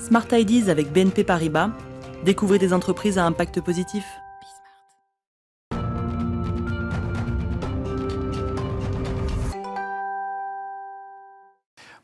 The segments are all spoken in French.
Smart Ideas avec BNP Paribas. Découvrez des entreprises à impact positif.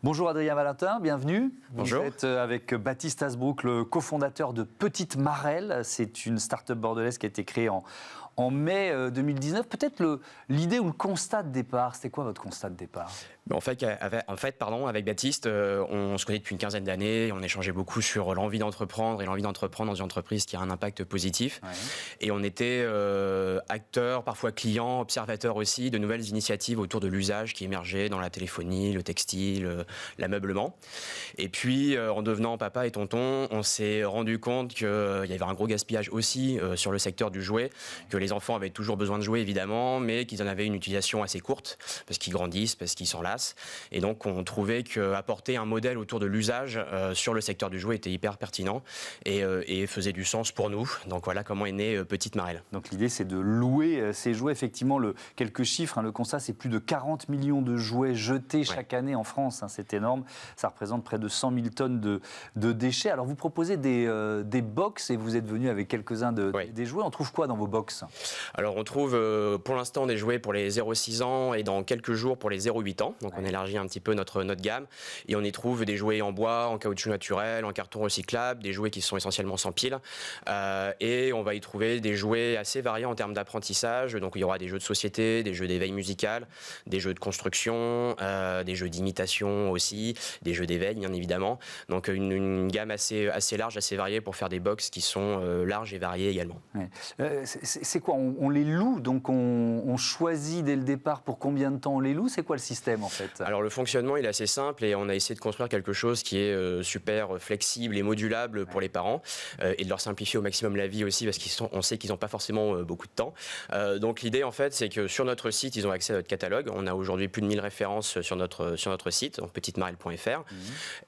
Bonjour Adrien Valentin, bienvenue. Bonjour. Vous êtes avec Baptiste Hasbrook, le cofondateur de Petite Marelle. C'est une start-up bordelaise qui a été créée en mai 2019. Peut-être l'idée ou le constat de départ, c'était quoi votre constat de départ ? En fait, avec Baptiste, on se connaît depuis une quinzaine d'années. On échangeait beaucoup sur l'envie d'entreprendre et l'envie d'entreprendre dans une entreprise qui a un impact positif. Ouais. Et on était acteurs, parfois clients, observateurs aussi de nouvelles initiatives autour de l'usage qui émergeaient dans la téléphonie, le textile, l'ameublement. Et puis, en devenant papa et tonton, on s'est rendu compte qu'il y avait un gros gaspillage aussi sur le secteur du jouet, que les enfants avaient toujours besoin de jouer évidemment, mais qu'ils en avaient une utilisation assez courte, parce qu'ils grandissent, parce qu'ils s'enlacent. Et donc, on trouvait qu'apporter un modèle autour de l'usage sur le secteur du jouet était hyper pertinent et faisait du sens pour nous. Donc, voilà comment est née Petite Marelle. Donc, l'idée, c'est de louer ces jouets. Effectivement, quelques chiffres, le constat, c'est plus de 40 millions de jouets jetés chaque année en France. C'est énorme. Ça représente près de 100 000 tonnes de déchets. Alors, vous proposez des box et vous êtes venu avec quelques-uns des jouets. On trouve quoi dans vos box ? Alors, on trouve pour l'instant des jouets pour les 0-6 ans et dans quelques jours pour les 0-8 ans. Donc, on élargit un petit peu notre gamme et on y trouve des jouets en bois, en caoutchouc naturel, en carton recyclable, des jouets qui sont essentiellement sans pile et on va y trouver des jouets assez variés en termes d'apprentissage. Donc il y aura des jeux de société, des jeux d'éveil musical, des jeux de construction, des jeux d'imitation aussi, des jeux d'éveil bien évidemment. Donc une gamme assez large, assez variée pour faire des box qui sont larges et variées également. Ouais. C'est quoi, on les loue, donc on choisit dès le départ pour combien de temps on les loue? C'est quoi le système en fait? Alors le fonctionnement il est assez simple et on a essayé de construire quelque chose qui est super flexible et modulable pour les parents et de leur simplifier au maximum la vie aussi parce qu'on sait qu'ils n'ont pas forcément beaucoup de temps. Donc l'idée en fait c'est que sur notre site ils ont accès à notre catalogue. On a aujourd'hui plus de 1000 références sur notre site, donc petitemarelle.fr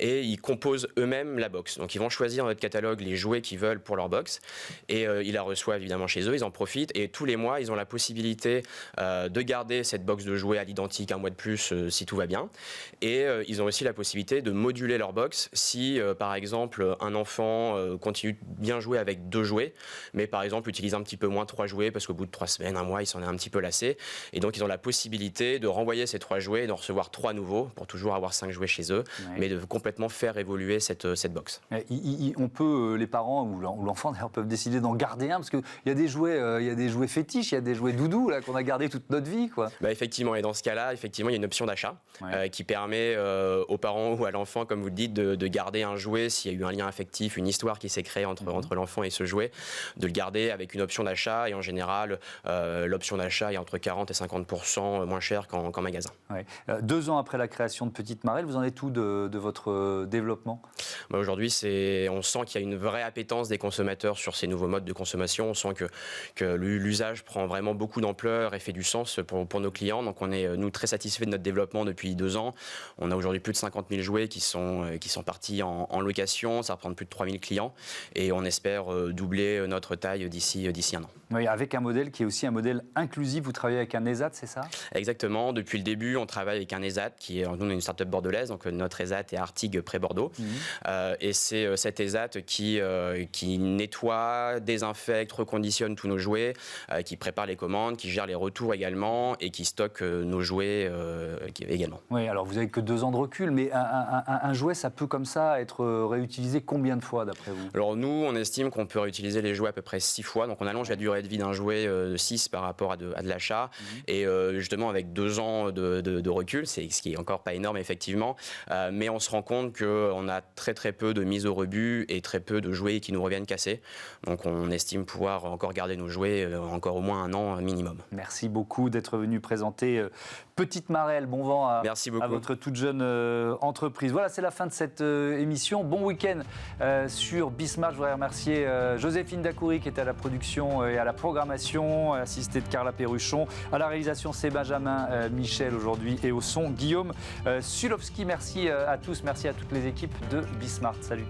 et ils composent eux-mêmes la box. Donc ils vont choisir dans notre catalogue les jouets qu'ils veulent pour leur box et ils la reçoivent évidemment chez eux, ils en profitent et tous les mois ils ont la possibilité de garder cette box de jouets à l'identique un mois de plus si tout va bien. Et ils ont aussi la possibilité de moduler leur box si, par exemple, un enfant continue de bien jouer avec 2 jouets, mais par exemple utilise un petit peu moins 3 jouets parce qu'au bout de 3 semaines, 1 mois, il s'en est un petit peu lassé. Et donc, ils ont la possibilité de renvoyer ces 3 jouets et d'en recevoir 3 nouveaux pour toujours avoir 5 jouets chez eux, mais de complètement faire évoluer cette box. On peut, les parents ou l'enfant d'ailleurs peuvent décider d'en garder un parce qu'il y a des jouets fétiches, il y a des jouets doudous là, qu'on a gardés toute notre vie, quoi. Effectivement, et dans ce cas-là, effectivement, il y a une option d'achat qui permet aux parents ou à l'enfant, comme vous le dites, de garder un jouet s'il y a eu un lien affectif, une histoire qui s'est créée entre l'enfant et ce jouet, de le garder avec une option d'achat et en général, l'option d'achat est entre 40 et 50% moins cher qu'en magasin. Ouais. 2 ans après la création de Petite Marelle, vous en êtes où de votre développement ? Aujourd'hui, on sent qu'il y a une vraie appétence des consommateurs sur ces nouveaux modes de consommation. On sent que l'usage prend vraiment beaucoup d'ampleur et fait du sens pour nos clients. Donc on est, nous, très satisfaits de notre développement depuis 2 ans. On a aujourd'hui plus de 50 000 jouets qui sont partis en location. Ça représente plus de 3 000 clients et on espère doubler notre taille d'ici 1 an. Oui, avec un modèle qui est aussi un modèle inclusif. Vous travaillez avec un ESAT, c'est ça ? Exactement. Depuis le début, on travaille avec un ESAT nous, on est une start-up bordelaise. Donc notre ESAT est Artigues près Bordeaux. Et c'est cet ESAT qui nettoie, désinfecte, reconditionne tous nos jouets, qui prépare les commandes, qui gère les retours également et qui stocke nos jouets également. Oui, alors vous n'avez que 2 ans de recul, mais un jouet, ça peut comme ça être réutilisé combien de fois d'après vous ? Alors nous, on estime qu'on peut réutiliser les jouets à peu près 6 fois. Donc on allonge la durée de vie d'un jouet de 6 par rapport à de l'achat. Et justement, avec 2 ans de recul, ce qui est encore pas énorme effectivement, mais on se rend compte qu'on a très très peu de mise au rebut et très peu de jouets qui nous reviennent cassés. Donc on estime pouvoir encore garder nos jouets encore au moins 1 an minimum. Merci beaucoup d'être venu présenter Petite Marelle. Bon vent à votre toute jeune entreprise. Voilà, c'est la fin de cette émission. Bon week-end sur Bismart. Je voudrais remercier Joséphine Dacoury qui était à la production et à la programmation, assistée de Carla Perruchon. À la réalisation, c'est Benjamin Michel aujourd'hui et au son, Guillaume Sulowski. Merci à tous, merci à toutes les équipes de Bismart. Salut.